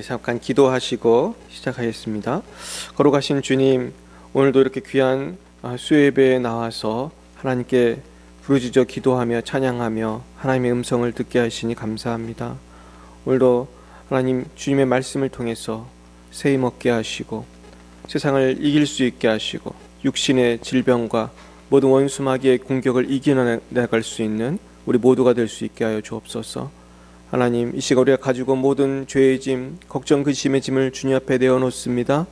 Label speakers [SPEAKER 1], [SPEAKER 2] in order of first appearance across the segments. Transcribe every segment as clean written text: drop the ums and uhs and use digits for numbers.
[SPEAKER 1] 잠깐 기도하시고 시작하겠습니다. 거룩하신 주님, 오늘도 이렇게 귀한 수요예배에 나와서 하나님께 부르짖어 기도하며 찬양하며 하나님의 음성을 듣게 하시니 감사합니다. 오늘도 하나님 주님의 말씀을 통해서 새 힘 얻게 하시고 세상을 이길 수 있게 하시고 육신의 질병과 모든 원수 마귀의 공격을 이겨나갈 수 있는 우리 모두가 될 수 있게 하여 주옵소서. 하나님, 이 시간 우리가 가지고 모든 죄의 짐, 걱정, 근심의 짐을 주님 앞에 내어놓습니다.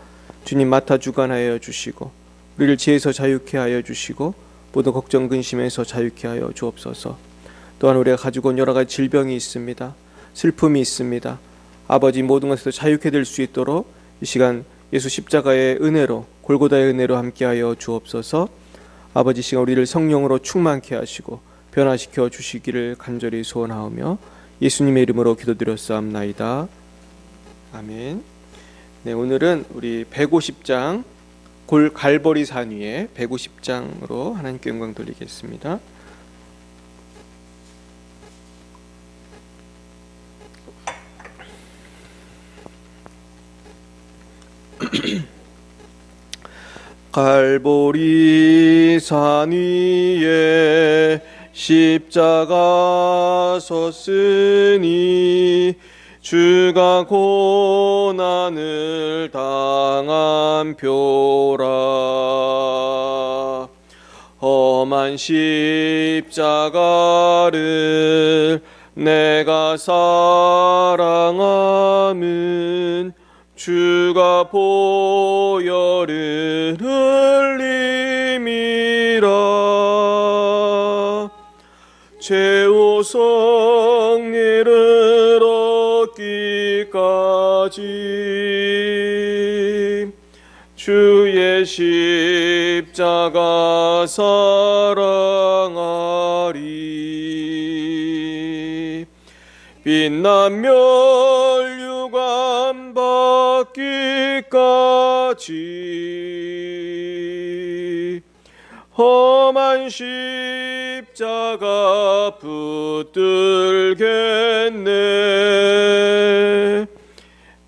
[SPEAKER 1] 주님 맡아 주관하여 주시고 우리를 지혜에서 자유케 하여 주시고 모든 걱정, 근심에서 자유케 하여 주옵소서. 또한 우리가 가지고 온 여러 가지 질병이 있습니다. 슬픔이 있습니다. 아버지, 모든 것에서 자유케 될 수 있도록 이 시간 예수 십자가의 은혜로, 골고다의 은혜로 함께하여 주옵소서. 아버지, 시간 우리를 성령으로 충만케 하시고 변화시켜 주시기를 간절히 소원하오며 예수님의 이름으로 기도드렸사옵나이다. 아멘. 네, 오늘은 우리 150장 갈보리 산 위에 150장으로 하나님께 영광 돌리겠습니다. 갈보리 산 위에 십자가 섰으니 주가 고난을 당한 표라. 험한 십자가를 내가 사랑함은 주가 보혈을 흘림이라. 최후 성리를 얻기까지 주의 십자가 사랑하리. 빛난 멸류관 받기까지 험한 십자가 붙들겠네.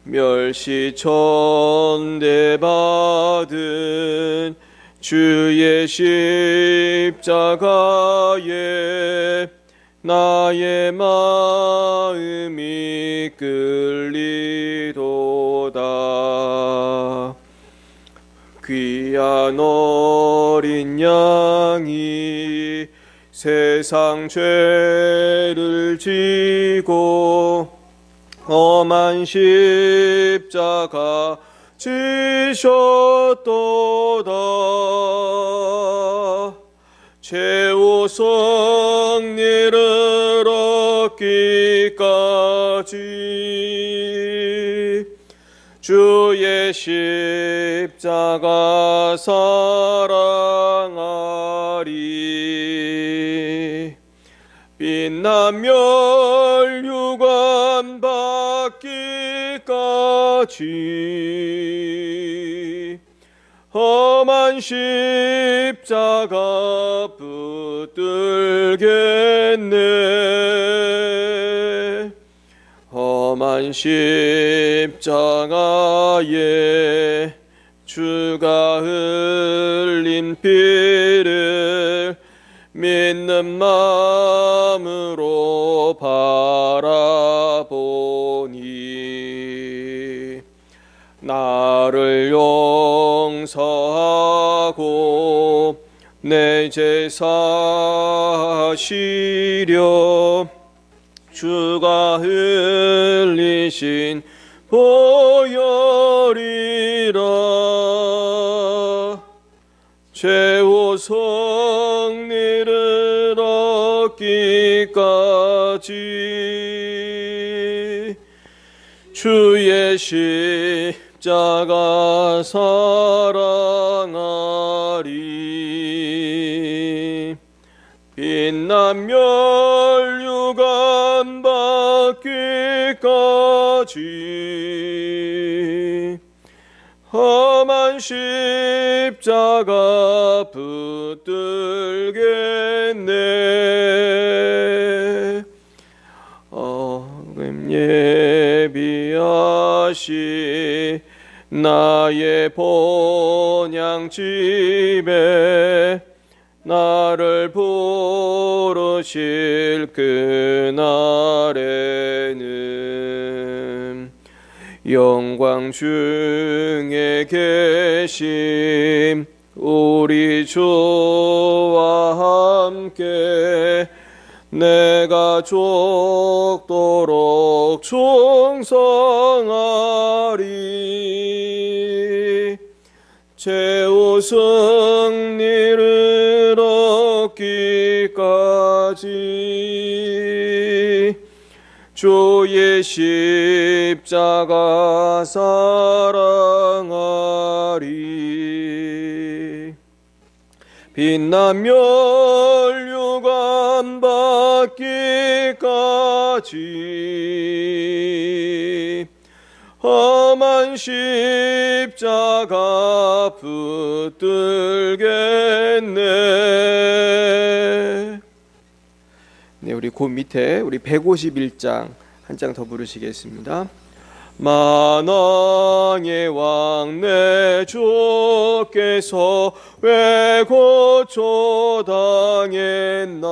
[SPEAKER 1] 멸시천대받은 주의 십자가에 나의 마음이 끌리도다. 귀한 어린 양이 세상 죄를 지고 험한 십자가 지셨도다. 최후 성리를 얻기까지 주의 십자가 사랑하리. 빛난 멸류관 받기까지 험한 십자가 붙들겠네. 험한 십자가에 주가 흘린 피를 믿는 마음으로 바라보니 나를 용서하고 내 죄 사시려 주가 흘리신 보혈이라. 최후 성리를 얻기까지 주의 십자가 사랑하리. 빛난 멸류관 받기까지 험한 십자가 붙들겠네. 예비하여 다시 나의 본향 집에 나를 부르실 그날에는 영광 중에 계심 우리 주와 함께 내가 죽도록 충성하리. 최후 승리를 얻기까지 주의 십자가 사랑하리. 빛난 멸류관 받기까지 험한 십자가 붙들겠네. 네, 우리 그 밑에 우리 151장 한 장 더 부르시겠습니다. 만왕의 왕 내 주께서 왜 고초당했나.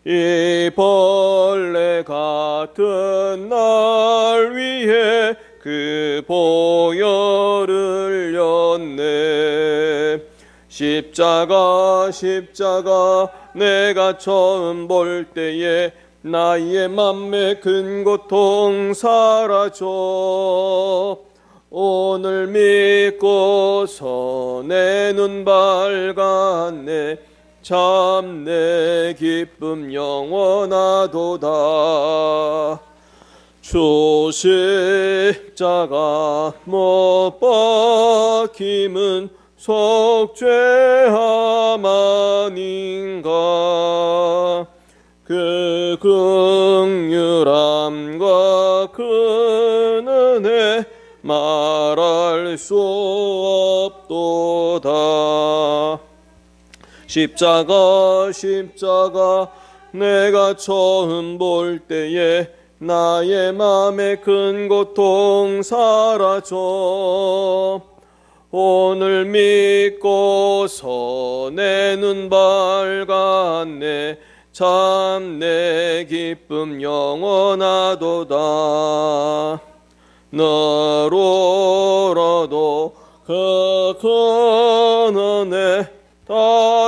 [SPEAKER 1] 이 벌레 같은 날 위해 그 보혈을 흘렸네. 십자가 십자가 내가 처음 볼 때에 나의 맘에 큰 고통 사라져. 오늘 믿고서 내 눈 밝았네. 참 내 기쁨 영원하도다. 주 십자가 못 박힘은 속죄함 아닌가. 그 긍휼함과 그 은혜 말할 수 없도다. 십자가 십자가 내가 처음 볼 때에 나의 맘에 큰 고통 사라져. 오늘 믿고서 내 눈 밝았네. 참 내 기쁨 영원하도다. 너로라도 그 큰 은혜 다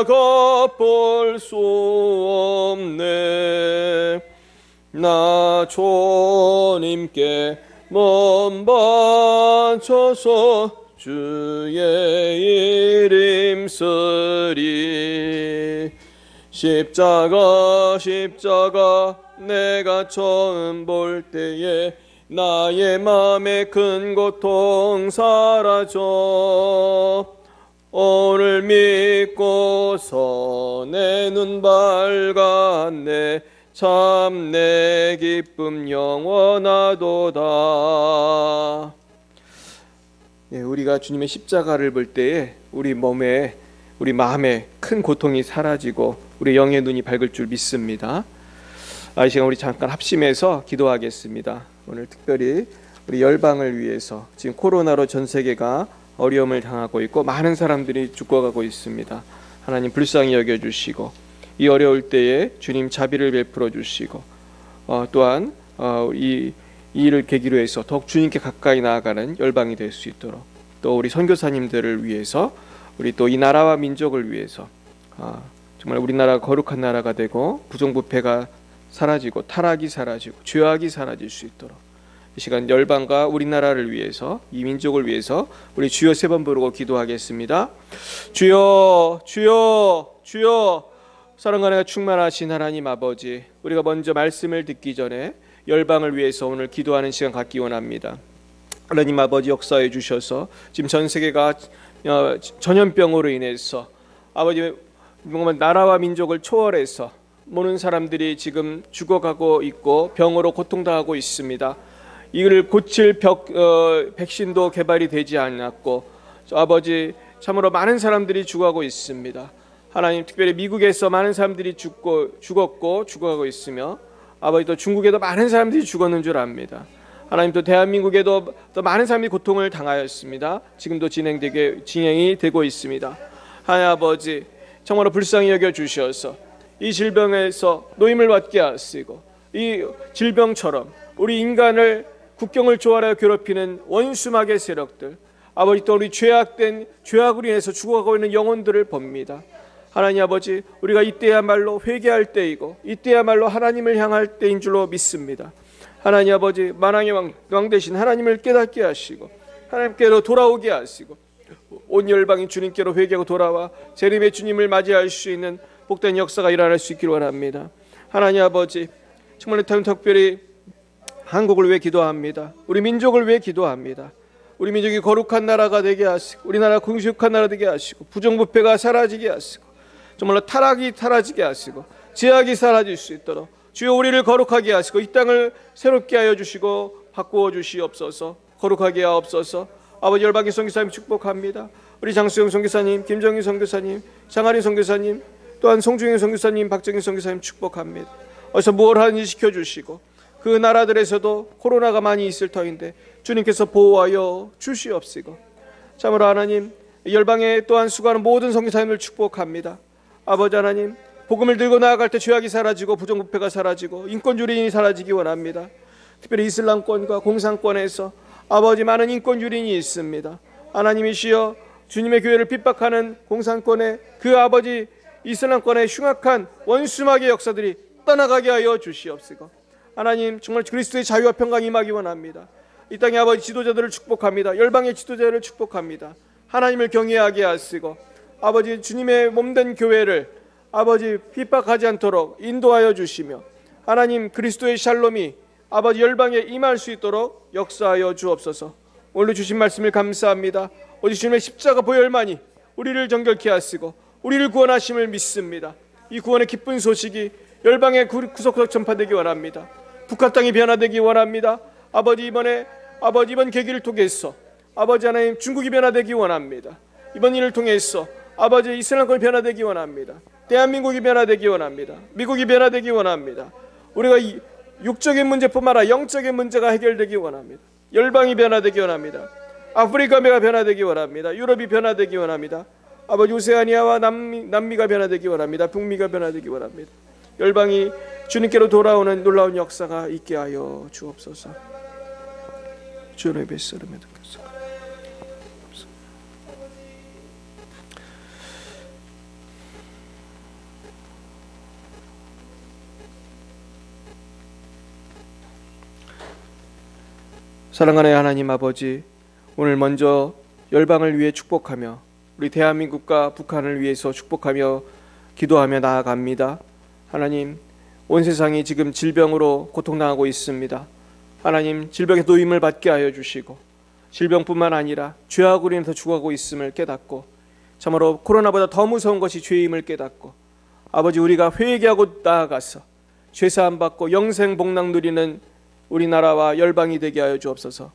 [SPEAKER 1] 갚을 수 없네. 나 주님께 몸 바쳐서 주의 이름 쓰리. 십자가 십자가 내가 처음 볼 때에 나의 맘에 큰 고통 사라져. 오늘 믿고서 내 눈 밝았네. 참 내 기쁨 영원하도다. 예, 우리가 주님의 십자가를 볼 때에 우리 몸에 우리 마음에 큰 고통이 사라지고 우리 영의 눈이 밝을 줄 믿습니다. 이 시간 우리 잠깐 합심해서 기도하겠습니다. 오늘 특별히 우리 열방을 위해서 지금 코로나로 전 세계가 어려움을 당하고 있고 많은 사람들이 죽어가고 있습니다. 하나님 불쌍히 여겨주시고 이 어려울 때에 주님 자비를 베풀어 주시고 또한 이 일을 계기로 해서 더욱 주님께 가까이 나아가는 열방이 될 수 있도록 또 우리 선교사님들을 위해서 우리 또 이 나라와 민족을 위해서 정말 우리나라가 거룩한 나라가 되고 부정부패가 사라지고 타락이 사라지고 죄악이 사라질 수 있도록 이 시간 열방과 우리나라를 위해서 이 민족을 위해서 우리 주여 세 번 부르고 기도하겠습니다. 주여 주여 주여. 사랑과 은혜가 충만하신 하나님 아버지, 우리가 먼저 말씀을 듣기 전에 열방을 위해서 오늘 기도하는 시간 갖기 원합니다. 하나님 아버지 역사해 주셔서 지금 전 세계가 전염병으로 인해서 아버지 나라와 민족을 초월해서 모든 사람들이 지금 죽어가고 있고 병으로 고통당하고 있습니다. 이를 고칠 백신도 개발이 되지 않았고 아버지 참으로 많은 사람들이 죽어가고 있습니다. 하나님 특별히 미국에서 많은 사람들이 죽었고 죽어가고 있으며 아버지 또 중국에도 많은 사람들이 죽었는 줄 압니다. 하나님 또 대한민국에도 또 많은 사람이 고통을 당하였습니다. 지금도 진행이 되고 있습니다. 하나님 아버지, 정말로 불쌍히 여겨 주셔서 이 질병에서 노임을 받게 하시고, 이 질병처럼 우리 인간을 국경을 초월하여 괴롭히는 원수마귀의 세력들, 아버지 또 우리 죄악으로 인해서 죽어가고 있는 영혼들을 봅니다. 하나님 아버지, 우리가 이때야말로 회개할 때이고 이때야말로 하나님을 향할 때인 줄로 믿습니다. 하나님 아버지, 만왕의 왕 되신 하나님을 깨닫게 하시고 하나님께로 돌아오게 하시고 온 열방이 주님께로 회개하고 돌아와 재림의 주님을 맞이할 수 있는 복된 역사가 일어날 수 있기를 원합니다. 하나님 아버지, 정말 특별히 한국을 위해 기도합니다. 우리 민족을 위해 기도합니다. 우리 민족이 거룩한 나라가 되게 하시고 우리나라 긍휼한 나라 되게 하시고 부정부패가 사라지게 하시고 정말로 타락이 사라지게 하시고 제약이 사라질 수 있도록 주여 우리를 거룩하게 하시고 이 땅을 새롭게 하여 주시고 바꾸어 주시옵소서. 거룩하게 하옵소서. 아버지, 열방의 선교사님 축복합니다. 우리 장수영 선교사님, 김정희 선교사님, 장하린 선교사님, 또한 송중영 선교사님, 박정희 선교사님 축복합니다. 어디서 뭘 하는지 지켜주시고 그 나라들에서도 코로나가 많이 있을 터인데 주님께서 보호하여 주시옵시고, 참으로 하나님, 열방에 또한 수고하는 모든 선교사님을 축복합니다. 아버지 하나님, 복음을 들고 나아갈 때 죄악이 사라지고 부정부패가 사라지고 인권유린이 사라지기 원합니다. 특별히 이슬람권과 공산권에서 아버지, 많은 인권유린이 있습니다. 하나님이시여, 주님의 교회를 핍박하는 공산권의 그 아버지 이슬람권의 흉악한 원수마귀의 역사들이 떠나가게 하여 주시옵시고, 하나님, 정말 그리스도의 자유와 평강이 임하기 원합니다. 이 땅의 아버지 지도자들을 축복합니다. 열방의 지도자를 축복합니다. 하나님을 경외하게 하시고 아버지, 주님의 몸된 교회를 아버지 핍박하지 않도록 인도하여 주시며 하나님, 그리스도의 샬롬이 아버지 열방에 임할 수 있도록 역사하여 주옵소서. 오늘 주신 말씀을 감사합니다. 오직 주님의 십자가 보혈만이 우리를 정결케 하시고 우리를 구원하심을 믿습니다. 이 구원의 기쁜 소식이 열방에 구석구석 전파되기 원합니다. 북한 땅이 변화되기 원합니다. 아버지, 이번 계기를 통해서 아버지 하나님, 중국이 변화되기 원합니다. 이번 일을 통해서 아버지 이슬람권이 변화되기 원합니다. 대한민국이 변화되기 원합니다. 미국이 변화되기 원합니다. 우리가 육적인 문제뿐만 아니라 영적인 문제가 해결되기 원합니다. 열방이 변화되기 원합니다. 아프리카가 변화되기 원합니다. 유럽이 변화되기 원합니다. 아버지, 오세아니아와 남미가 변화되기 원합니다. 북미가 변화되기 원합니다. 열방이 주님께로 돌아오는 놀라운 역사가 있게 하여 주옵소서. 주님의 뱃사람에 듣겠소. 사랑하는 하나님 아버지, 오늘 먼저 열방을 위해 축복하며 우리 대한민국과 북한을 위해서 축복하며 기도하며 나아갑니다. 하나님, 온 세상이 지금 질병으로 고통당하고 있습니다. 하나님, 질병의 노임을 받게 하여 주시고 질병뿐만 아니라 죄악으로 인해서 죽어가고 있음을 깨닫고, 참으로 코로나보다 더 무서운 것이 죄임을 깨닫고 아버지, 우리가 회개하고 나아가서 죄사함 받고 영생 복락 누리는 우리나라와 열방이 되게 하여 주옵소서.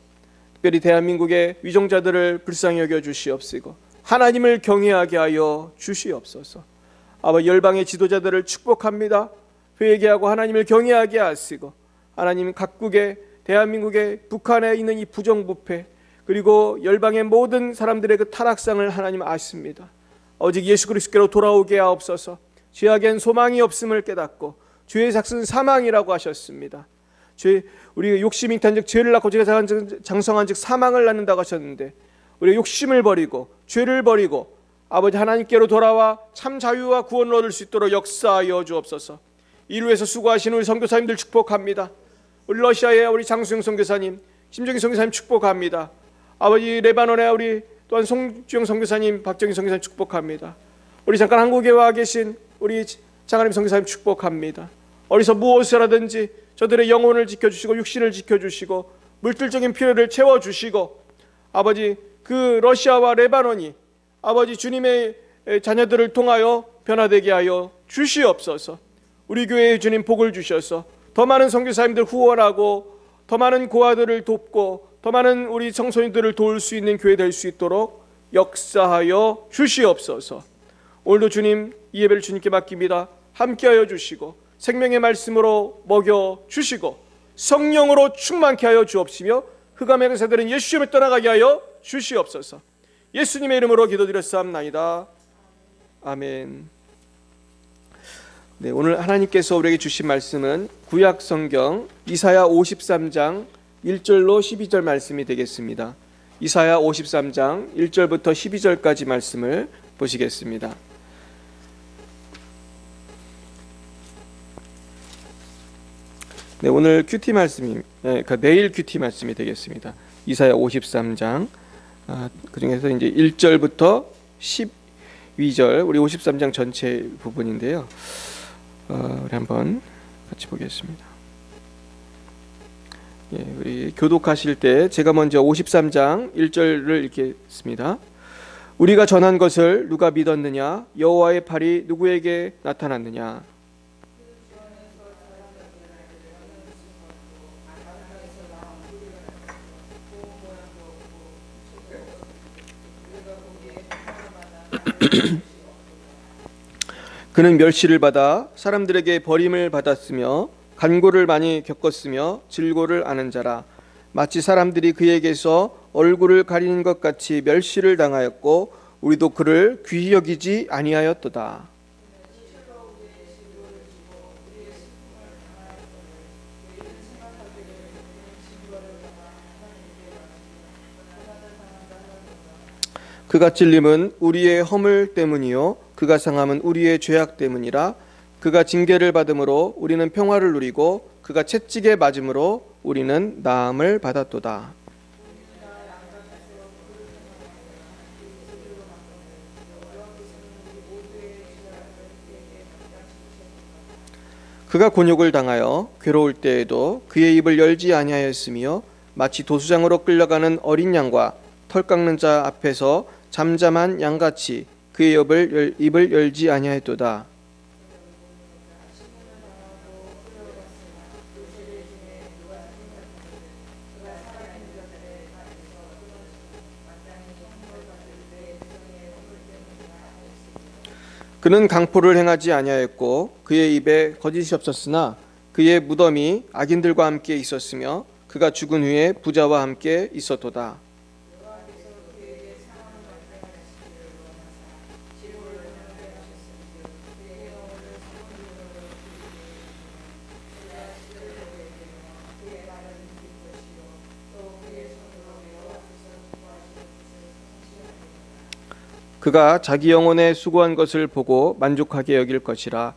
[SPEAKER 1] 특별히 대한민국의 위정자들을 불쌍히 여겨 주시옵시고 하나님을 경외하게 하여 주시옵소서. 아버지, 열방의 지도자들을 축복합니다. 회개하고 하나님을 경외하게 하시고 하나님, 각국의 대한민국의 북한에 있는 이 부정부패 그리고 열방의 모든 사람들의 그 타락상을 하나님 아십니다. 오직 예수 그리스도께로 돌아오게 하옵소서. 죄악엔 소망이 없음을 깨닫고 죄의 삭은 사망이라고 하셨습니다. 우리 욕심이 탄즉 죄를 낳고 죄가 장성한즉 사망을 낳는다고 하셨는데, 우리 욕심을 버리고 죄를 버리고 아버지 하나님께로 돌아와 참 자유와 구원을 얻을 수 있도록 역사하여 주옵소서. 이를 위해서 수고하시는 우리 선교사님들 축복합니다. 우리 러시아의 우리 장수영 선교사님, 심정희 선교사님 축복합니다. 아버지, 레바논의 우리 또한 송주영 선교사님, 박정희 선교사님 축복합니다. 우리 잠깐 한국에 와 계신 우리 장하림 선교사님 축복합니다. 어디서 무엇을 하든지 저들의 영혼을 지켜주시고 육신을 지켜주시고 물질적인 필요를 채워주시고 아버지, 그 러시아와 레바논이 아버지 주님의 자녀들을 통하여 변화되게 하여 주시옵소서. 우리 교회에 주님 복을 주셔서 더 많은 선교사님들 후원하고 더 많은 고아들을 돕고 더 많은 우리 청소년들을 도울 수 있는 교회 될 수 있도록 역사하여 주시옵소서. 오늘도 주님, 이 예배를 주님께 맡깁니다. 함께하여 주시고 생명의 말씀으로 먹여 주시고 성령으로 충만케 하여 주옵시며 흑암의 권세들은 예수님을 떠나가게 하여 주시옵소서. 예수님의 이름으로 기도드렸사옵나이다. 아멘. 네, 오늘 하나님께서 우리에게 주신 말씀은 구약 성경 이사야 53장 1절로 12절 말씀이 되겠습니다. 이사야 53장 1절부터 12절까지 말씀을 보시겠습니다. 네, 오늘 큐티 말씀이 그러니까 내일 큐티 말씀이 되겠습니다. 이사야 53장 그 중에서 이제 1절부터 12절 우리 53장 전체 부분인데요. 우리 한번 같이 보겠습니다. 예, 우리 교독하실 때 제가 먼저 53장 1절을 읽겠습니다. 우리가 전한 것을 누가 믿었느냐? 여호와의 팔이 누구에게 나타났느냐? 그는 멸시를 받아 사람들에게 버림을 받았으며 간고를 많이 겪었으며 질고를 아는 자라. 마치 사람들이 그에게서 얼굴을 가리는 것 같이 멸시를 당하였고 우리도 그를 귀히 여기지 아니하였도다. 그가 찔림은 우리의 허물 때문이요 그가 상함은 우리의 죄악 때문이라. 그가 징계를 받음으로 우리는 평화를 누리고 그가 채찍에 맞음으로 우리는 나음을 받았도다. 그가 곤욕을 당하여 괴로울 때에도 그의 입을 열지 아니하였으며 마치 도수장으로 끌려가는 어린 양과 털 깎는 자 앞에서 잠잠한 양같이 그의 입을 열지 아니하였도다. 그는 강포를 행하지 아니하였고 그의 입에 거짓이 없었으나 그의 무덤이 악인들과 함께 있었으며 그가 죽은 후에 부자와 함께 있었도다. 그가 자기 영혼에 수고한 것을 보고 만족하게 여길 것이라.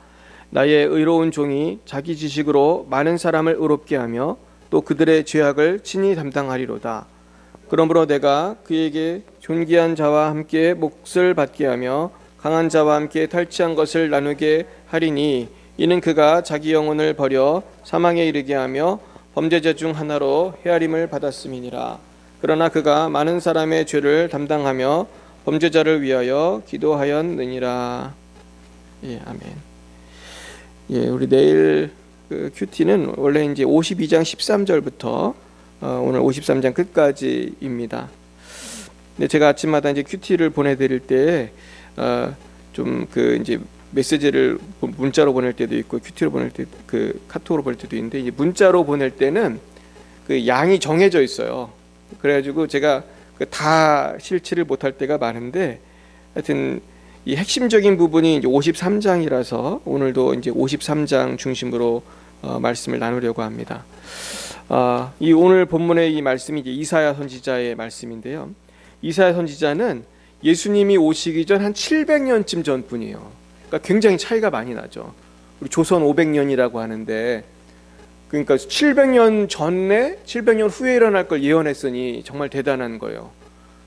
[SPEAKER 1] 나의 의로운 종이 자기 지식으로 많은 사람을 의롭게 하며 또 그들의 죄악을 친히 담당하리로다. 그러므로 내가 그에게 존귀한 자와 함께 몫을 받게 하며 강한 자와 함께 탈취한 것을 나누게 하리니 이는 그가 자기 영혼을 버려 사망에 이르게 하며 범죄자 중 하나로 헤아림을 받았음이니라. 그러나 그가 많은 사람의 죄를 담당하며 범죄자를 위하여 기도하였느니라. 예, 아멘. 예, 우리 내일 그 큐티는 원래 이제 52장 13절부터 오늘 53장 끝까지입니다. 근데 제가 아침마다 이제 큐티를 보내드릴 때 좀 그 이제 메시지를 문자로 보낼 때도 있고 큐티로 보낼 때 그 카톡으로 보낼 때도 있는데 이제 문자로 보낼 때는 그 양이 정해져 있어요. 그래가지고 제가 다 실치를 못할 때가 많은데 하여튼 이 핵심적인 부분이 이제 53장이라서 오늘도 이제 53장 중심으로 말씀을 나누려고 합니다. 이 오늘 본문의 이 말씀이 이제 이사야 선지자의 말씀인데요. 이사야 선지자는 예수님이 오시기 전 한 700년쯤 전분이에요. 그러니까 굉장히 차이가 많이 나죠. 우리 조선 500년이라고 하는데 그러니까 700년 전에 700년 후에 일어날 걸 예언했으니 정말 대단한 거예요.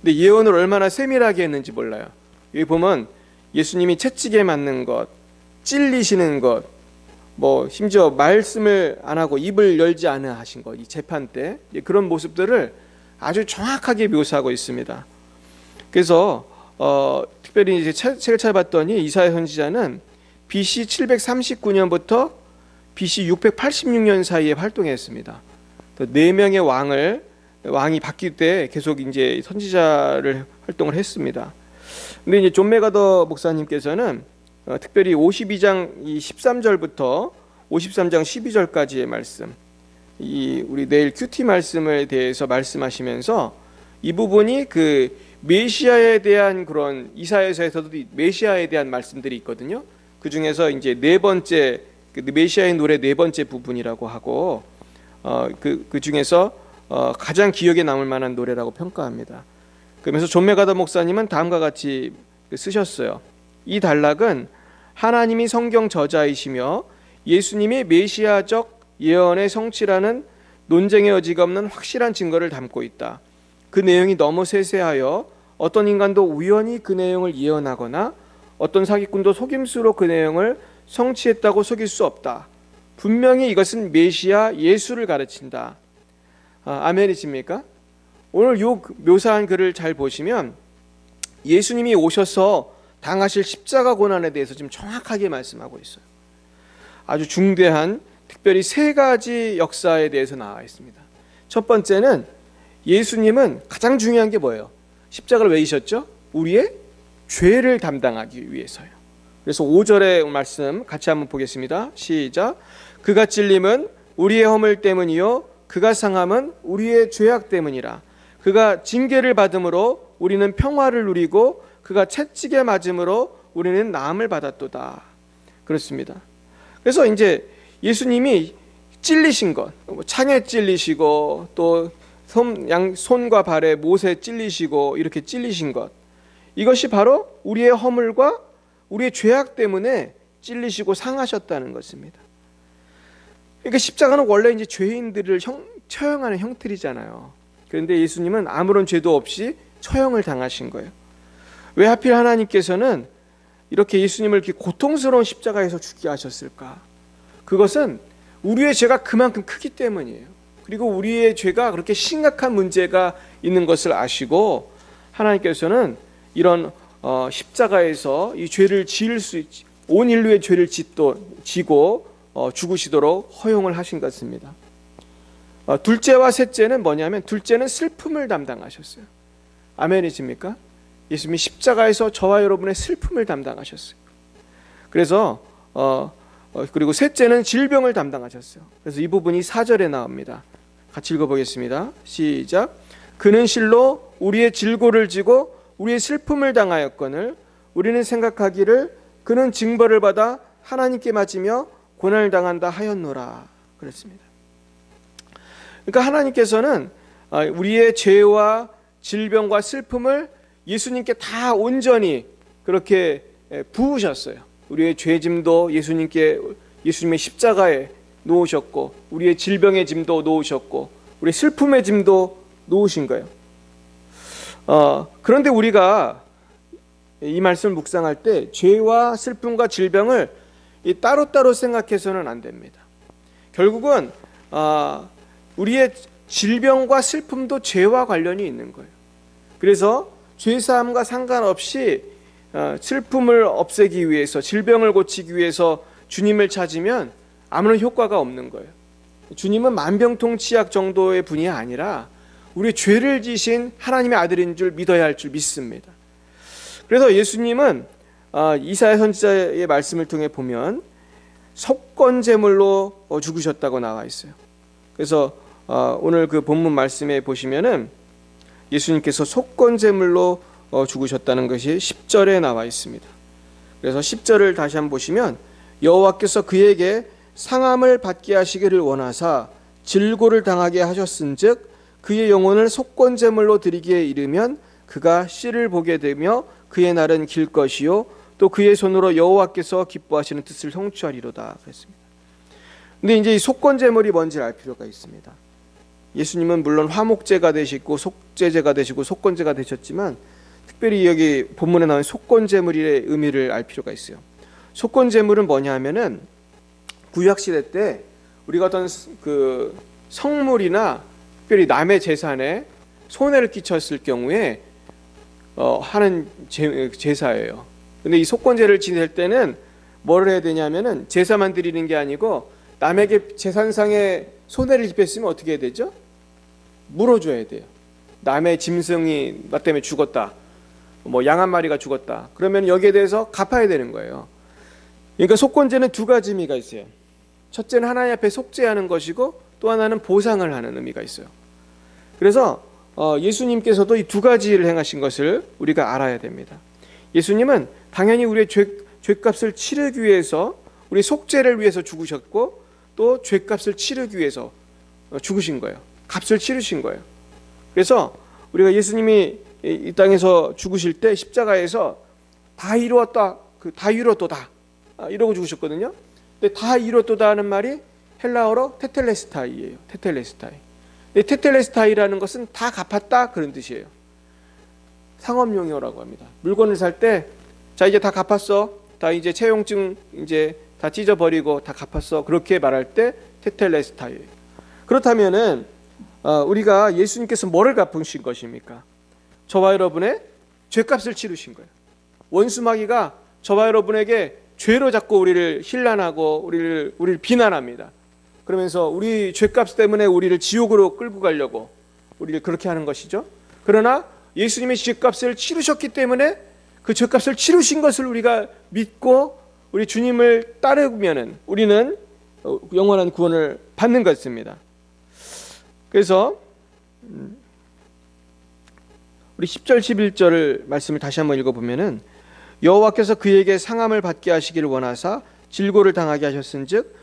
[SPEAKER 1] 근데 예언을 얼마나 세밀하게 했는지 몰라요. 여기 보면 예수님이 채찍에 맞는 것, 찔리시는 것, 뭐 심지어 말씀을 안 하고 입을 열지 않아 하신 것, 이 재판 때 그런 모습들을 아주 정확하게 묘사하고 있습니다. 그래서 특별히 이제 책을 찾아봤더니 이사야 선지자는 BC 739년부터 BC 686년 사이에 활동했습니다. 4명의 왕이 바뀔 때 계속 이제 선지자를 활동을 했습니다. 근데 이제 존 메가더 목사님께서는 특별히 52장 13절부터 53장 12절까지의 말씀, 이 우리 내일 큐티 말씀에 대해서 말씀하시면서 이 부분이 그 메시아에 대한 그런 이사야서에서도 메시아에 대한 말씀들이 있거든요. 그 중에서 이제 네 번째 그 메시아의 노래 네 번째 부분이라고 하고 그 중에서 가장 기억에 남을 만한 노래라고 평가합니다. 그러면서 존 메가더 목사님은 다음과 같이 쓰셨어요. 이 단락은 하나님이 성경 저자이시며 예수님이 메시아적 예언의 성취라는 논쟁의 여지가 없는 확실한 증거를 담고 있다. 그 내용이 너무 세세하여 어떤 인간도 우연히 그 내용을 예언하거나 어떤 사기꾼도 속임수로 그 내용을 성취했다고 속일 수 없다. 분명히 이것은 메시아 예수를 가르친다. 아멘이십니까? 오늘 요 묘사한 글을 잘 보시면 예수님이 오셔서 당하실 십자가 고난에 대해서 지금 정확하게 말씀하고 있어요. 아주 중대한 특별히 세 가지 역사에 대해서 나와 있습니다. 첫 번째는 예수님은 가장 중요한 게 뭐예요? 십자가를 왜 지셨죠? 우리의 죄를 담당하기 위해서요. 그래서 5절의 말씀 같이 한번 보겠습니다. 시작. 그가 찔림은 우리의 허물 때문이요 그가 상함은 우리의 죄악 때문이라. 그가 징계를 받음으로 우리는 평화를 누리고 그가 채찍에 맞음으로 우리는 나음을 받았도다. 그렇습니다. 그래서 이제 예수님이 찔리신 것, 창에 찔리시고 또 손과 발에 못에 찔리시고 이렇게 찔리신 것, 이것이 바로 우리의 허물과 우리의 죄악 때문에 찔리시고 상하셨다는 것입니다. 그러니까 십자가는 원래 이제 죄인들을 처형하는 형틀이잖아요. 그런데 예수님은 아무런 죄도 없이 처형을 당하신 거예요. 왜 하필 하나님께서는 이렇게 예수님을 이렇게 고통스러운 십자가에서 죽게 하셨을까? 그것은 우리의 죄가 그만큼 크기 때문이에요. 그리고 우리의 죄가 그렇게 심각한 문제가 있는 것을 아시고 하나님께서는 이런 십자가에서 이 죄를 온 인류의 죄를 지고 죽으시도록 허용을 하신 것입니다. 둘째와 셋째는 뭐냐면 둘째는 슬픔을 담당하셨어요. 아멘이십니까? 예수님이 십자가에서 저와 여러분의 슬픔을 담당하셨어요. 그래서 그리고 셋째는 질병을 담당하셨어요. 그래서 이 부분이 4절에 나옵니다. 같이 읽어보겠습니다. 시작. 그는 실로 우리의 질고를 지고 우리의 슬픔을 당하였거늘 우리는 생각하기를 그는 징벌을 받아 하나님께 맞으며 고난을 당한다 하였노라. 그랬습니다. 그러니까 하나님께서는 우리의 죄와 질병과 슬픔을 예수님께 다 온전히 그렇게 부으셨어요. 우리의 죄짐도 예수님의 십자가에 놓으셨고 우리의 질병의 짐도 놓으셨고 우리의 슬픔의 짐도 놓으신 거예요. 그런데 우리가 이 말씀을 묵상할 때 죄와 슬픔과 질병을 따로따로 생각해서는 안 됩니다. 결국은 우리의 질병과 슬픔도 죄와 관련이 있는 거예요. 그래서 죄사함과 상관없이 슬픔을 없애기 위해서 질병을 고치기 위해서 주님을 찾으면 아무런 효과가 없는 거예요. 주님은 만병통치약 정도의 분이 아니라 우리 죄를 지신 하나님의 아들인 줄 믿어야 할 줄 믿습니다. 그래서 예수님은 이사야 선지자의 말씀을 통해 보면 속건제물로 죽으셨다고 나와 있어요. 그래서 오늘 그 본문 말씀에 보시면은 예수님께서 속건제물로 죽으셨다는 것이 10절에 나와 있습니다. 그래서 10절을 다시 한번 보시면 여호와께서 그에게 상함을 받게 하시기를 원하사 질고를 당하게 하셨은즉 그의 영혼을 속건제물로 드리기에 이르면 그가 씨를 보게 되며 그의 날은 길 것이요 또 그의 손으로 여호와께서 기뻐하시는 뜻을 성취하리로다 그랬습니다. 근데 이제 이 속건제물이 뭔지 알 필요가 있습니다. 예수님은 물론 화목제가 되시고 속죄제가 되시고 속건제가 되셨지만 특별히 여기 본문에 나온 속건제물의 의미를 알 필요가 있어요. 속건제물은 뭐냐 하면은 구약시대 때 우리가 어떤 그 성물이나 특별히 남의 재산에 손해를 끼쳤을 경우에 하는 제사예요. 근데 이 속건제를 지낼 때는 뭘 해야 되냐면은 제사만 드리는 게 아니고 남에게 재산상의 손해를 입혔으면 어떻게 해야 되죠? 물어줘야 돼요. 남의 짐승이 나 때문에 죽었다. 뭐 양 한 마리가 죽었다. 그러면 여기에 대해서 갚아야 되는 거예요. 그러니까 속건제는 두 가지 의미가 있어요. 첫째는 하나님 앞에 속죄하는 것이고 또 하나는 보상을 하는 의미가 있어요. 그래서 예수님께서도 이 두 가지를 행하신 것을 우리가 알아야 됩니다. 예수님은 당연히 우리의 죄값을 치르기 위해서, 우리 속죄를 위해서 죽으셨고, 또 죄값을 치르기 위해서 죽으신 거예요. 값을 치르신 거예요. 그래서 우리가 예수님이 이 땅에서 죽으실 때 십자가에서 다 이루었다, 다 이루었도다 이러고 죽으셨거든요. 근데 다 이루었도다 하는 말이 헬라어로 테텔레스타이예요. 테텔레스타이. 테텔레스타이라는 것은 다 갚았다 그런 뜻이에요. 상업용어라고 합니다. 물건을 살 때 자 이제 다 갚았어, 다 이제 채용증 이제 다 찢어버리고 다 갚았어, 그렇게 말할 때 테텔레스타이예요. 그렇다면은 우리가 예수님께서 뭐를 갚으신 것입니까? 저와 여러분의 죄값을 치르신 거예요. 원수 마귀가 저와 여러분에게 죄로 자꾸 우리를 힐난하고 우리를 비난합니다. 그러면서 우리 죄값 때문에 우리를 지옥으로 끌고 가려고 우리를 그렇게 하는 것이죠. 그러나 예수님의 죄값을 치르셨기 때문에 그 죄값을 치르신 것을 우리가 믿고 우리 주님을 따르면은 우리는 영원한 구원을 받는 것입니다. 그래서 우리 10절 11절을 말씀을 다시 한번 읽어보면은 여호와께서 그에게 상함을 받게 하시기를 원하사 질고를 당하게 하셨은즉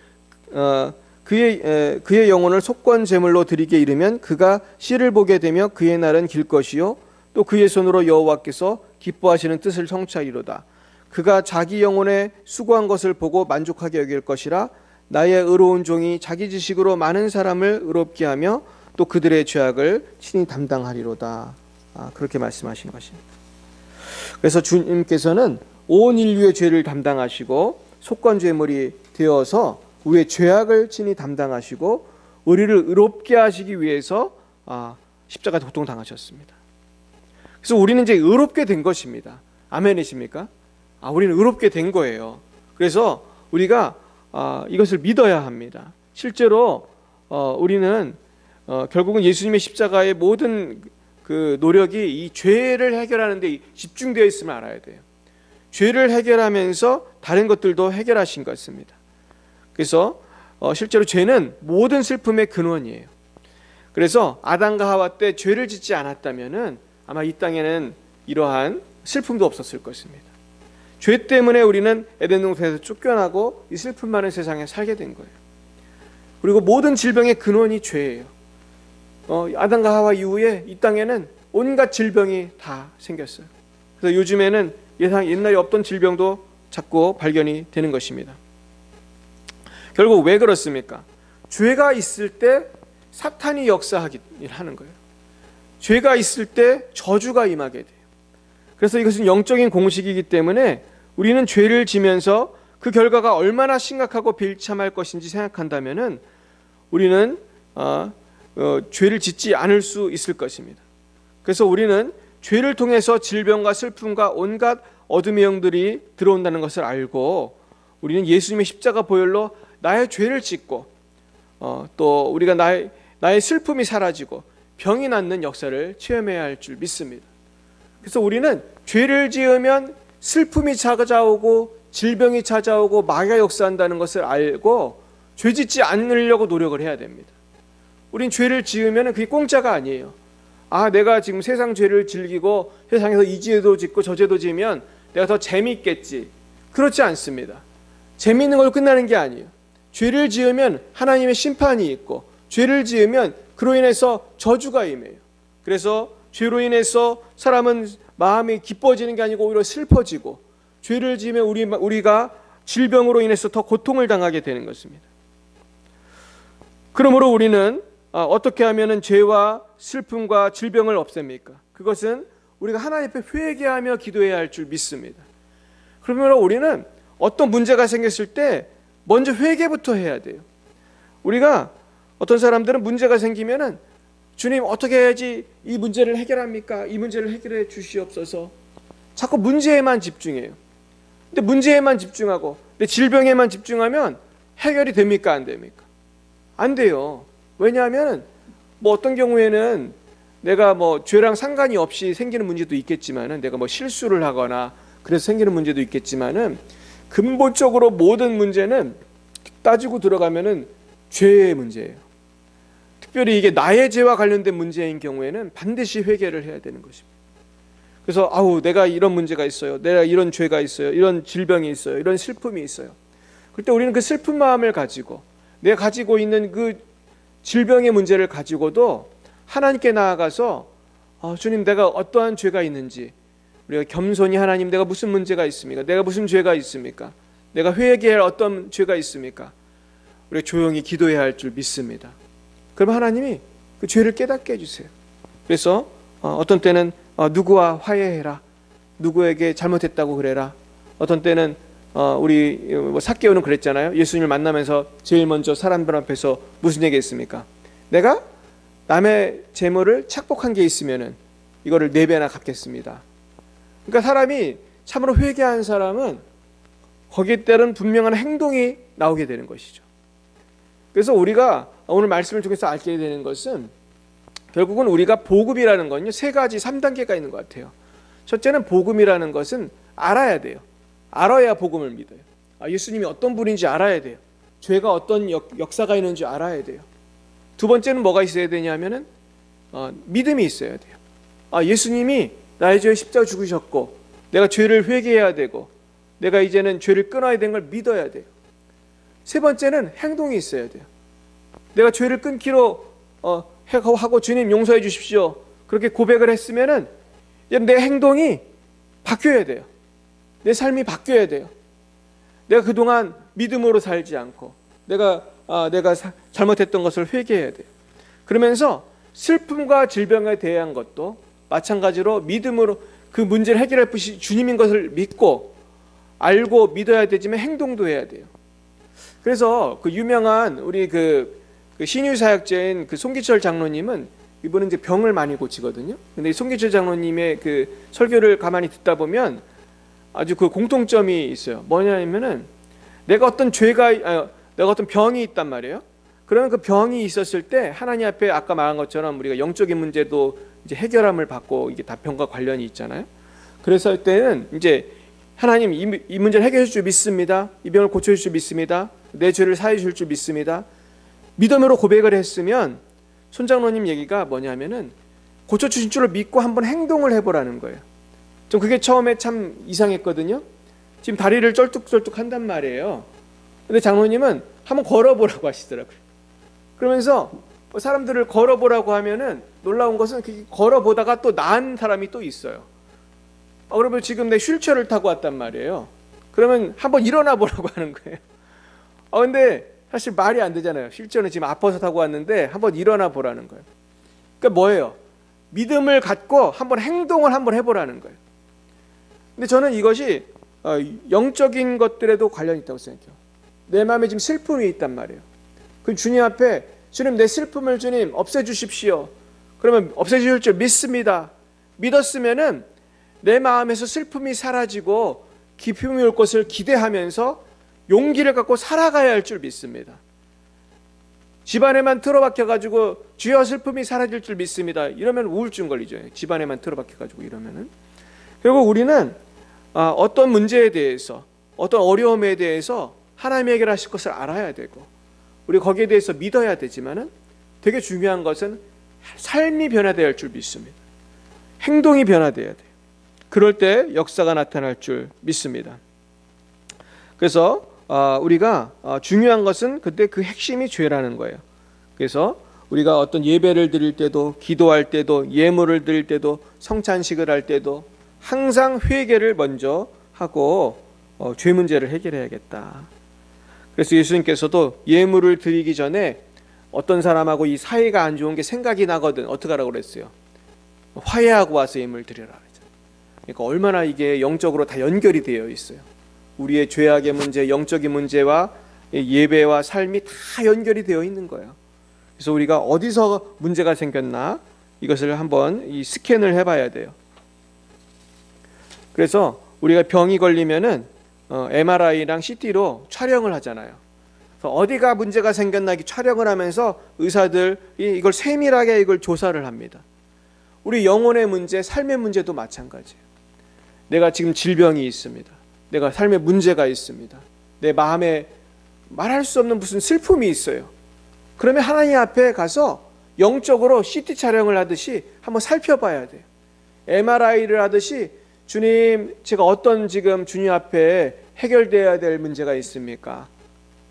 [SPEAKER 1] 그의 영혼을 속건 제물로 드리게 이르면 그가 씨를 보게 되며 그의 날은 길 것이요 또 그의 손으로 여호와께서 기뻐하시는 뜻을 성취하리로다. 그가 자기 영혼에 수고한 것을 보고 만족하게 여길 것이라. 나의 의로운 종이 자기 지식으로 많은 사람을 의롭게 하며 또 그들의 죄악을 친히 담당하리로다. 그렇게 말씀하신 것입니다. 그래서 주님께서는 온 인류의 죄를 담당하시고 속건제물이 되어서 우리의 죄악을 친히 담당하시고 우리를 의롭게 하시기 위해서 십자가 고통당하셨습니다. 그래서 우리는 이제 의롭게 된 것입니다. 아멘이십니까? 우리는 의롭게 된 거예요. 그래서 우리가 이것을 믿어야 합니다. 실제로 우리는 결국은 예수님의 십자가의 모든 그 노력이 이 죄를 해결하는 데 집중되어 있음을 알아야 돼요. 죄를 해결하면서 다른 것들도 해결하신 것입니다. 그래서 실제로 죄는 모든 슬픔의 근원이에요. 그래서 아담과 하와 때 죄를 짓지 않았다면은 아마 이 땅에는 이러한 슬픔도 없었을 것입니다. 죄 때문에 우리는 에덴 동산에서 쫓겨나고 이 슬픔 많은 세상에 살게 된 거예요. 그리고 모든 질병의 근원이 죄예요. 아담과 하와 이후에 이 땅에는 온갖 질병이 다 생겼어요. 그래서 요즘에는 옛날에 없던 질병도 자꾸 발견이 되는 것입니다. 결국 왜 그렇습니까? 죄가 있을 때 사탄이 역사하는 거예요. 죄가 있을 때 저주가 임하게 돼요. 그래서 이것은 영적인 공식이기 때문에 우리는 죄를 지면서 그 결과가 얼마나 심각하고 비참할 것인지 생각한다면은 우리는 죄를 짓지 않을 수 있을 것입니다. 그래서 우리는 죄를 통해서 질병과 슬픔과 온갖 어둠의 영들이 들어온다는 것을 알고 우리는 예수님의 십자가 보혈로 나의 죄를 찢고 또 우리가 나의 슬픔이 사라지고 병이 낫는 역사를 체험해야 할 줄 믿습니다. 그래서 우리는 죄를 지으면 슬픔이 찾아오고 질병이 찾아오고 마귀가 역사한다는 것을 알고 죄 짓지 않으려고 노력을 해야 됩니다. 우린 죄를 지으면 그게 공짜가 아니에요. 내가 지금 세상 죄를 즐기고 세상에서 이 죄도 짓고 저 죄도 지으면 내가 더 재미있겠지. 그렇지 않습니다. 재미있는 걸로 끝나는 게 아니에요. 죄를 지으면 하나님의 심판이 있고 죄를 지으면 그로 인해서 저주가 임해요. 그래서 죄로 인해서 사람은 마음이 기뻐지는 게 아니고 오히려 슬퍼지고 죄를 지으면 우리가 질병으로 인해서 더 고통을 당하게 되는 것입니다. 그러므로 우리는 어떻게 하면 죄와 슬픔과 질병을 없앱니까? 그것은 우리가 하나님 앞에 회개하며 기도해야 할 줄 믿습니다. 그러므로 우리는 어떤 문제가 생겼을 때 먼저 회개부터 해야 돼요. 우리가 어떤 사람들은 문제가 생기면은 주님 어떻게 해야지 이 문제를 해결합니까? 이 문제를 해결해 주시옵소서. 자꾸 문제에만 집중해요. 근데 문제에만 집중하고 근데 질병에만 집중하면 해결이 됩니까? 안 됩니까? 안 돼요. 왜냐하면 어떤 경우에는 내가 죄랑 상관이 없이 생기는 문제도 있겠지만은 내가 실수를 하거나 그래서 생기는 문제도 있겠지만은 근본적으로 모든 문제는 따지고 들어가면은 죄의 문제예요. 특별히 이게 나의 죄와 관련된 문제인 경우에는 반드시 회개를 해야 되는 것입니다. 그래서 내가 이런 문제가 있어요. 내가 이런 죄가 있어요. 이런 질병이 있어요. 이런 슬픔이 있어요. 그때 우리는 그 슬픈 마음을 가지고 내가 가지고 있는 그 질병의 문제를 가지고도 하나님께 나아가서 주님, 내가 어떠한 죄가 있는지, 우리가 겸손히 하나님, 내가 무슨 문제가 있습니까? 내가 무슨 죄가 있습니까? 내가 회개할 어떤 죄가 있습니까? 우리가 조용히 기도해야 할 줄 믿습니다. 그럼 하나님이 그 죄를 깨닫게 해주세요. 그래서 어떤 때는 누구와 화해해라, 누구에게 잘못했다고 그래라. 어떤 때는 우리 삭개오는 그랬잖아요. 예수님을 만나면서 제일 먼저 사람들 앞에서 무슨 얘기했습니까? 내가 남의 재물을 착복한 게 있으면은 이거를 4배나 갚겠습니다. 그러니까 사람이 참으로 회개한 사람은 거기에 따른 분명한 행동이 나오게 되는 것이죠. 그래서 우리가 오늘 말씀을 통해서 알게 되는 것은 결국은 우리가 복음이라는 건요, 3가지 3단계가 있는 것 같아요. 첫째는 복음이라는 것은 알아야 돼요. 알아야 복음을 믿어요. 예수님이 어떤 분인지 알아야 돼요. 죄가 어떤 역사가 있는지 알아야 돼요. 두 번째는 뭐가 있어야 되냐면은 믿음이 있어야 돼요. 예수님이 나의 죄에 십자가 죽으셨고 내가 죄를 회개해야 되고 내가 이제는 죄를 끊어야 되는 걸 믿어야 돼요. 세 번째는 행동이 있어야 돼요. 내가 죄를 끊기로 하고 주님 용서해 주십시오, 그렇게 고백을 했으면은 내 행동이 바뀌어야 돼요. 내 삶이 바뀌어야 돼요. 내가 그동안 믿음으로 살지 않고 내가 잘못했던 것을 회개해야 돼요. 그러면서 슬픔과 질병에 대한 것도 마찬가지로 믿음으로 그 문제를 해결할 분이 주님인 것을 믿고 알고 믿어야 되지만 행동도 해야 돼요. 그래서 그 유명한 우리 그 신유 사역자인 그 송기철 장로님은 이분은 이제 병을 많이 고치거든요. 근데 송기철 장로님의 그 설교를 가만히 듣다 보면 아주 그 공통점이 있어요. 뭐냐면은 내가 어떤 병이 있단 말이에요. 그러면 그 병이 있었을 때 하나님 앞에 아까 말한 것처럼 우리가 영적인 문제도 이제 해결함을 받고 이게 다 병과 관련이 있잖아요. 그래서 그때는 이제 하나님 이 문제를 해결해 줄 줄 믿습니다. 이 병을 고쳐 줄 줄 믿습니다. 내 죄를 사해 줄 줄 믿습니다. 믿음으로 고백을 했으면 손장로님 얘기가 뭐냐면은 고쳐 주신 줄을 믿고 한번 행동을 해보라는 거예요. 좀 그게 처음에 참 이상했거든요. 지금 다리를 쩔뚝쩔뚝 한단 말이에요. 근데 장로님은 한번 걸어보라고 하시더라고요. 그러면서 사람들을 걸어보라고 하면은 놀라운 것은 걸어보다가 또 나은 사람이 또 있어요. 그러면 지금 내 휠체어를 타고 왔단 말이에요. 그러면 한번 일어나 보라고 하는 거예요. 근데 사실 말이 안 되잖아요. 휠체어는 지금 아파서 타고 왔는데 한번 일어나 보라는 거예요. 그러니까 뭐예요? 믿음을 갖고 한번 행동을 한번 해보라는 거예요. 근데 저는 이것이 영적인 것들에도 관련이 있다고 생각해요. 내 마음에 지금 슬픔이 있단 말이에요. 그럼 주님 앞에 주님, 내 슬픔을 주님 없애주십시오. 그러면 없애주실 줄 믿습니다. 믿었으면은 내 마음에서 슬픔이 사라지고 기쁨이 올 것을 기대하면서 용기를 갖고 살아가야 할 줄 믿습니다. 집안에만 틀어박혀가지고 주여 슬픔이 사라질 줄 믿습니다. 이러면 우울증 걸리죠. 집안에만 틀어박혀가지고 이러면은. 결국 우리는 어떤 문제에 대해서, 어떤 어려움에 대해서 하나님이 해결하실 것을 알아야 되고 우리 거기에 대해서 믿어야 되지만은 되게 중요한 것은 삶이 변화되어야 할 줄 믿습니다. 행동이 변화되어야 돼요. 그럴 때 역사가 나타날 줄 믿습니다. 그래서 우리가 중요한 것은 그때 그 핵심이 죄라는 거예요. 그래서 우리가 어떤 예배를 드릴 때도, 기도할 때도, 예물을 드릴 때도, 성찬식을 할 때도 항상 회개를 먼저 하고 죄 문제를 해결해야겠다. 그래서 예수님께서도 예물을 드리기 전에 어떤 사람하고 이 사이가 안 좋은 게 생각이 나거든 어떻게 하라고 그랬어요? 화해하고 와서 예물 드리라. 그러니까 얼마나 이게 영적으로 다 연결이 되어 있어요. 우리의 죄악의 문제, 영적인 문제와 예배와 삶이 다 연결이 되어 있는 거예요. 그래서 우리가 어디서 문제가 생겼나 이것을 한번 이 스캔을 해봐야 돼요. 그래서 우리가 병이 걸리면은 MRI랑 CT로 촬영을 하잖아요. 그래서 어디가 문제가 생겼나 이렇게 촬영을 하면서 의사들이 이걸 세밀하게 이걸 조사를 합니다. 우리 영혼의 문제, 삶의 문제도 마찬가지예요. 내가 지금 질병이 있습니다. 내가 삶에 문제가 있습니다. 내 마음에 말할 수 없는 무슨 슬픔이 있어요. 그러면 하나님 앞에 가서 영적으로 CT 촬영을 하듯이 한번 살펴봐야 돼요. MRI를 하듯이 주님, 제가 어떤 지금 주님 앞에 해결돼야 될 문제가 있습니까?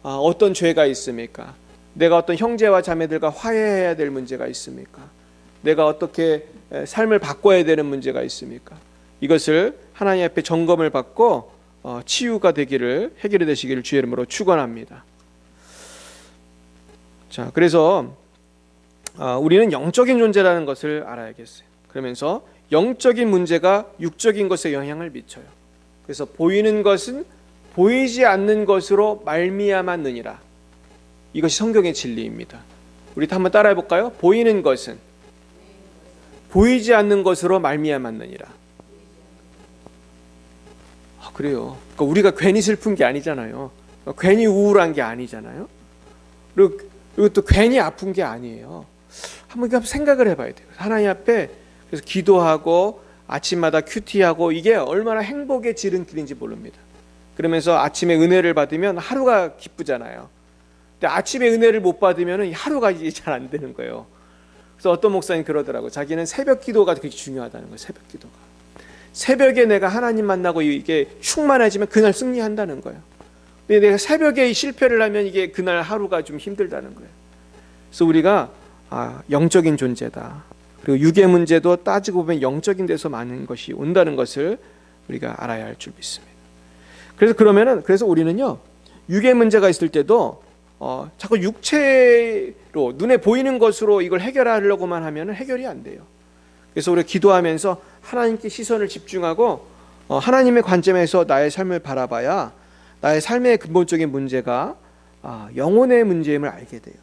[SPEAKER 1] 어떤 죄가 있습니까? 내가 어떤 형제와 자매들과 화해해야 될 문제가 있습니까? 내가 어떻게 삶을 바꿔야 되는 문제가 있습니까? 이것을 하나님 앞에 점검을 받고 치유가 되기를, 해결이 되시기를 주의 이름으로 축원합니다. 자, 그래서 우리는 영적인 존재라는 것을 알아야겠어요. 그러면서 영적인 문제가 육적인 것에 영향을 미쳐요. 그래서 보이는 것은 보이지 않는 것으로 말미암았느니라. 이것이 성경의 진리입니다. 우리 한번 따라해 볼까요? 보이는 것은 보이지 않는 것으로 말미암았느니라. 그래요. 그러니까 우리가 괜히 슬픈 게 아니잖아요. 괜히 우울한 게 아니잖아요. 그리고 또 괜히 아픈 게 아니에요. 한번 생각을 해봐야 돼요. 하나님 앞에 그래서 기도하고 아침마다 큐티하고 이게 얼마나 행복의 지름길인지 모릅니다. 그러면서 아침에 은혜를 받으면 하루가 기쁘잖아요. 근데 아침에 은혜를 못 받으면 하루가 이제 잘 안 되는 거예요. 그래서 어떤 목사님 그러더라고요. 자기는 새벽 기도가 되게 중요하다는 거예요. 새벽 기도가. 새벽에 내가 하나님 만나고 이게 충만해지면 그날 승리한다는 거예요. 근데 내가 새벽에 실패를 하면 이게 그날 하루가 좀 힘들다는 거예요. 그래서 우리가 영적인 존재다. 그리고 육의 문제도 따지고 보면 영적인 데서 많은 것이 온다는 것을 우리가 알아야 할 줄 믿습니다. 그래서 우리는요, 육의 문제가 있을 때도 자꾸 육체로 눈에 보이는 것으로 이걸 해결하려고만 하면 해결이 안 돼요. 그래서 우리가 기도하면서 하나님께 시선을 집중하고 하나님의 관점에서 나의 삶을 바라봐야 나의 삶의 근본적인 문제가 영혼의 문제임을 알게 돼요.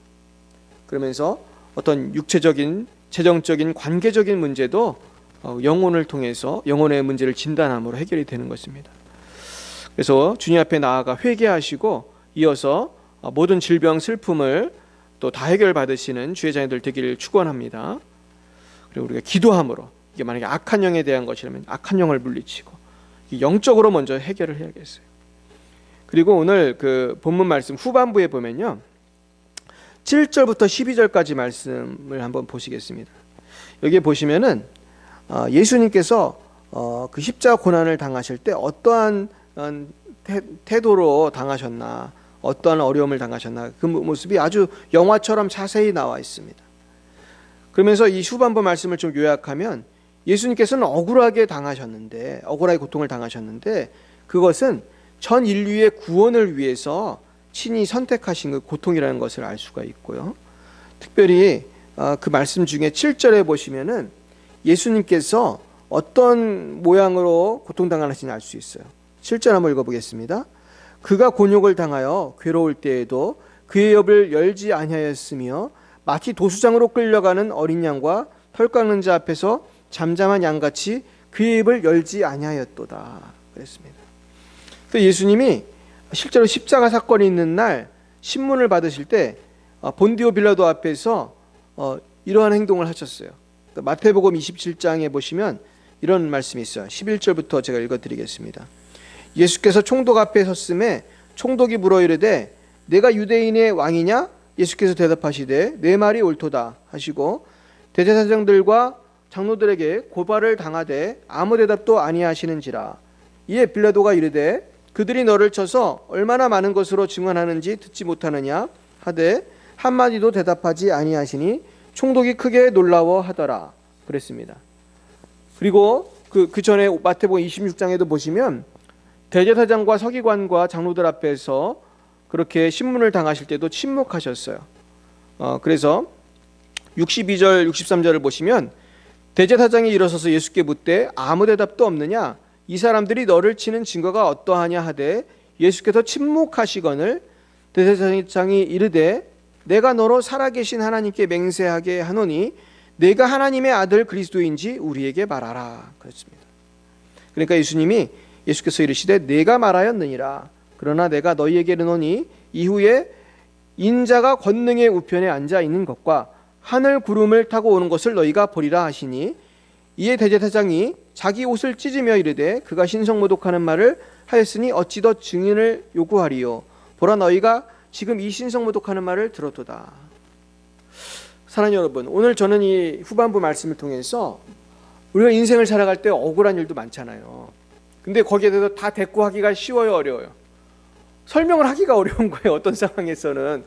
[SPEAKER 1] 그러면서 어떤 육체적인, 재정적인, 관계적인 문제도 영혼을 통해서 영혼의 문제를 진단함으로 해결이 되는 것입니다. 그래서 주님 앞에 나아가 회개하시고 이어서 모든 질병, 슬픔을 또 다 해결받으시는 주의 자녀들 되기를 축원합니다. 그리고 우리가 기도함으로, 이게 만약에 악한 영에 대한 것이라면 악한 영을 물리치고 영적으로 먼저 해결을 해야겠어요. 그리고 오늘 그 본문 말씀 후반부에 보면요, 7절부터 12절까지 말씀을 한번 보시겠습니다. 여기에 보시면은 예수님께서 그 십자가 고난을 당하실 때 어떠한 태도로 당하셨나, 어떠한 어려움을 당하셨나, 그 모습이 아주 영화처럼 자세히 나와 있습니다. 그러면서 이 후반부 말씀을 좀 요약하면 예수님께서는 억울하게 고통을 당하셨는데 그것은 전 인류의 구원을 위해서 친히 선택하신 그 고통이라는 것을 알 수가 있고요. 특별히 그 말씀 중에 7절에 보시면은 예수님께서 어떤 모양으로 고통당하시는지 알 수 있어요. 7절 한번 읽어보겠습니다. 그가 곤욕을 당하여 괴로울 때에도 그의 엽을 열지 아니하였으며 마치 도수장으로 끌려가는 어린 양과 털 깎는 자 앞에서 잠잠한 양같이 그의 입을 열지 아니하였도다 그랬습니다. 또 예수님이 실제로 십자가 사건이 있는 날 신문을 받으실 때 본디오 빌라도 앞에서 이러한 행동을 하셨어요. 마태복음 27장에 보시면 이런 말씀이 있어요. 11절부터 제가 읽어드리겠습니다. 예수께서 총독 앞에 섰음에 총독이 물어 이르되 내가 유대인의 왕이냐? 예수께서 대답하시되 내 말이 옳도다 하시고 대제사장들과 장로들에게 고발을 당하되 아무 대답도 아니하시는지라. 이에 빌라도가 이르되 그들이 너를 쳐서 얼마나 많은 것으로 증언하는지 듣지 못하느냐 하되 한마디도 대답하지 아니하시니 총독이 크게 놀라워하더라 그랬습니다. 그리고 그 전에 마태복음 26장에도 보시면 대제사장과 서기관과 장로들 앞에서 그렇게 신문을 당하실 때도 침묵하셨어요. 그래서 62절 63절을 보시면 대제사장이 일어서서 예수께 묻되 아무 대답도 없느냐 이 사람들이 너를 치는 증거가 어떠하냐 하되 예수께서 침묵하시거늘 대제사장이 이르되 내가 너로 살아계신 하나님께 맹세하게 하노니 내가 하나님의 아들 그리스도인지 우리에게 말하라 그랬습니다. 그러니까 예수께서 이르시되 내가 말하였느니라. 그러나 내가 너희에게 이르노니 이후에 인자가 권능의 우편에 앉아 있는 것과 하늘 구름을 타고 오는 것을 너희가 보리라 하시니 이에 대제사장이 자기 옷을 찢으며 이르되 그가 신성모독하는 말을 하였으니 어찌 더 증인을 요구하리요. 보라 너희가 지금 이 신성모독하는 말을 들었도다. 사랑하는 여러분, 오늘 저는 이 후반부 말씀을 통해서 우리가 인생을 살아갈 때 억울한 일도 많잖아요. 근데 거기에 대해서 다 대꾸하기가 쉬워요, 어려워요? 설명을 하기가 어려운 거예요. 어떤 상황에서는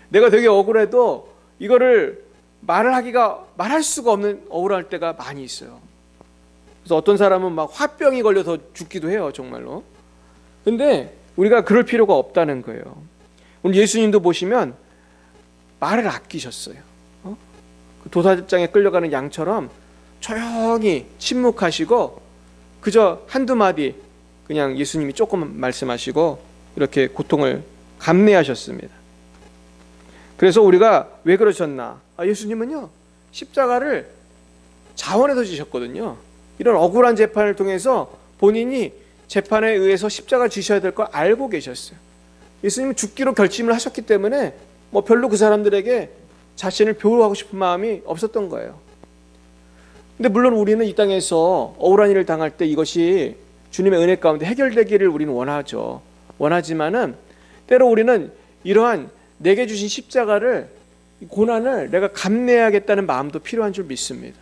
[SPEAKER 1] 내가 되게 억울해도 이거를 말할 수가 없는 억울할 때가 많이 있어요. 그래서 어떤 사람은 막 화병이 걸려서 죽기도 해요, 정말로. 근데 우리가 그럴 필요가 없다는 거예요. 오늘 예수님도 보시면 말을 아끼셨어요. 그 도사장에 끌려가는 양처럼 조용히 침묵하시고 그저 한두 마디 그냥 예수님이 조금 말씀하시고 이렇게 고통을 감내하셨습니다. 그래서 우리가 왜 그러셨나? 예수님은요, 십자가를 자원해서 지셨거든요. 이런 억울한 재판을 통해서 본인이 재판에 의해서 십자가 지셔야 될 걸 알고 계셨어요. 예수님은 죽기로 결심을 하셨기 때문에 별로 그 사람들에게 자신을 보호하고 싶은 마음이 없었던 거예요. 근데 물론 우리는 이 땅에서 억울한 일을 당할 때 이것이 주님의 은혜 가운데 해결되기를 우리는 원하죠. 원하지만은 때로 우리는 이러한 내게 주신 십자가를, 고난을 내가 감내해야겠다는 마음도 필요한 줄 믿습니다.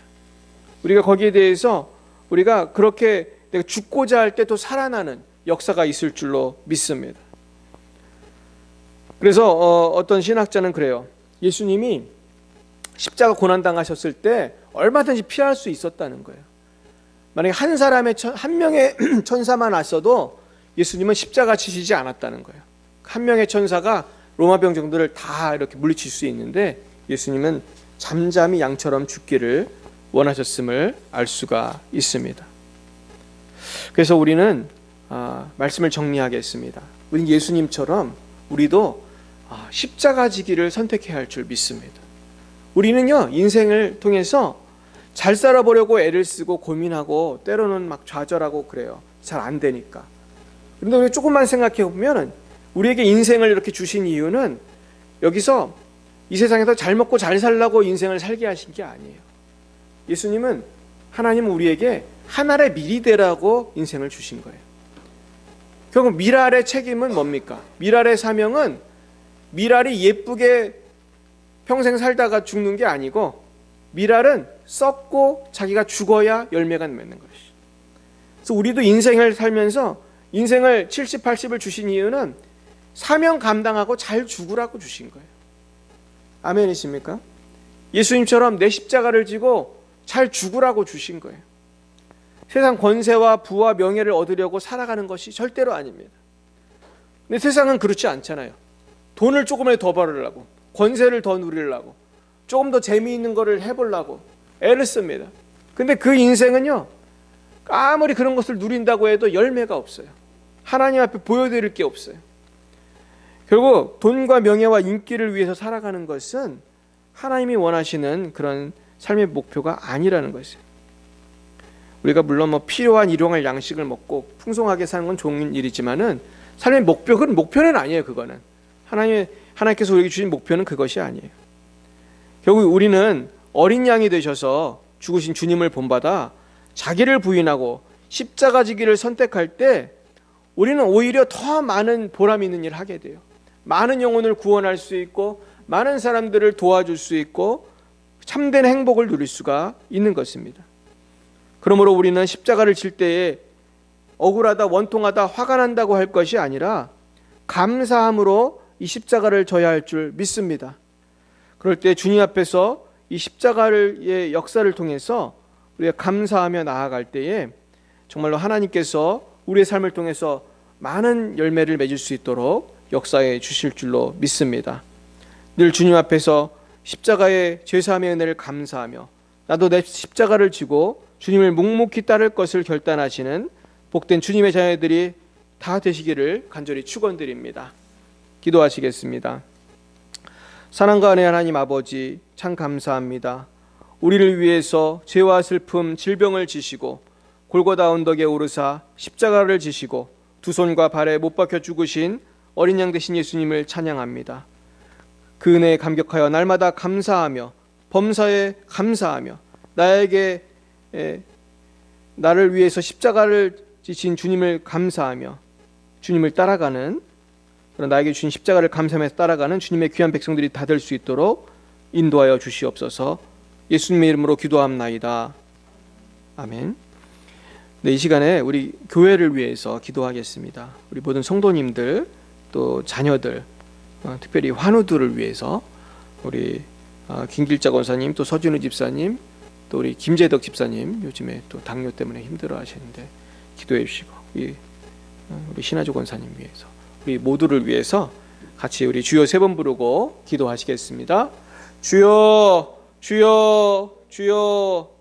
[SPEAKER 1] 우리가 거기에 대해서 우리가 그렇게 내가 죽고자 할 때 또 살아나는 역사가 있을 줄로 믿습니다. 그래서 어떤 신학자는 그래요. 예수님이 십자가 고난당하셨을 때 얼마든지 피할 수 있었다는 거예요. 만약에 한 명의 천사만 왔어도 예수님은 십자가 치시지 않았다는 거예요. 한 명의 천사가 로마 병정들을 다 이렇게 물리칠 수 있는데 예수님은 잠잠히 양처럼 죽기를 원하셨음을 알 수가 있습니다. 그래서 우리는 말씀을 정리하겠습니다. 우리 예수님처럼 우리도 십자가 지기를 선택해야 할 줄 믿습니다. 우리는요, 인생을 통해서 잘 살아보려고 애를 쓰고 고민하고 때로는 막 좌절하고 그래요. 잘 안 되니까. 그런데 우리 조금만 생각해 보면 우리에게 인생을 이렇게 주신 이유는 여기서 이 세상에서 잘 먹고 잘 살라고 인생을 살게 하신 게 아니에요. 예수님은, 하나님은 우리에게 하늘의 미리 되라고 인생을 주신 거예요. 결국 미랄의 책임은 뭡니까? 미랄의 사명은 미랄이 예쁘게 평생 살다가 죽는 게 아니고 미랄은 썩고 자기가 죽어야 열매가 맺는 것이죠. 그래서 우리도 인생을 살면서 인생을 70, 80을 주신 이유는 사명 감당하고 잘 죽으라고 주신 거예요. 아멘이십니까? 예수님처럼 내 십자가를 지고 잘 죽으라고 주신 거예요. 세상 권세와 부와 명예를 얻으려고 살아가는 것이 절대로 아닙니다. 근데 세상은 그렇지 않잖아요. 돈을 조금이라도 더 벌으려고, 권세를 더 누리려고, 조금 더 재미있는 거를 해보려고 애를 씁니다. 근데 그 인생은요, 아무리 그런 것을 누린다고 해도 열매가 없어요. 하나님 앞에 보여드릴 게 없어요. 결국 돈과 명예와 인기를 위해서 살아가는 것은 하나님이 원하시는 그런 삶의 목표가 아니라는 것이에요. 우리가 물론 필요한 일용할 양식을 먹고 풍성하게 사는 건 좋은 일이지만은 삶의 목표는 아니에요. 그거는 하나님께서 우리에게 주신 목표는 그것이 아니에요. 결국 우리는 어린 양이 되셔서 죽으신 주님을 본받아 자기를 부인하고 십자가 지기를 선택할 때 우리는 오히려 더 많은 보람 있는 일을 하게 돼요. 많은 영혼을 구원할 수 있고 많은 사람들을 도와줄 수 있고 참된 행복을 누릴 수가 있는 것입니다. 그러므로 우리는 십자가를 질 때에 억울하다, 원통하다, 화가 난다고 할 것이 아니라 감사함으로 이 십자가를 져야 할 줄 믿습니다. 그럴 때 주님 앞에서 이 십자가의 역사를 통해서 우리가 감사하며 나아갈 때에 정말로 하나님께서 우리의 삶을 통해서 많은 열매를 맺을 수 있도록 역사해 주실 줄로 믿습니다. 늘 주님 앞에서 십자가의 죄사함의 은혜를 감사하며 나도 내 십자가를 지고 주님을 묵묵히 따를 것을 결단하시는 복된 주님의 자녀들이 다 되시기를 간절히 축원드립니다. 기도하시겠습니다. 사랑과 은혜 하나님 아버지, 참 감사합니다. 우리를 위해서 죄와 슬픔, 질병을 지시고 골고다 언덕에 오르사 십자가를 지시고 두 손과 발에 못 박혀 죽으신 어린 양 되신 예수님을 찬양합니다. 그 은혜에 감격하여 날마다 감사하며 범사에 감사하며 나를 위해서 십자가를 지신 주님을 감사하며 주님을 따라가는, 그런 나에게 주신 십자가를 감사하면서 따라가는 주님의 귀한 백성들이 다 될 수 있도록 인도하여 주시옵소서. 예수님의 이름으로 기도합나이다. 아멘. 네, 이 시간에 우리 교회를 위해서 기도하겠습니다. 우리 모든 성도님들 또 자녀들, 특별히 환우들을 위해서 우리 김길자 권사님, 또 서준우 집사님, 또 우리 김재덕 집사님 요즘에 또 당뇨 때문에 힘들어 하시는데 기도해 주시고, 우리 신하주 권사님 위해서, 우리 모두를 위해서 같이 우리 주여 3번 부르고 기도하시겠습니다. 주여, 주여, 주여.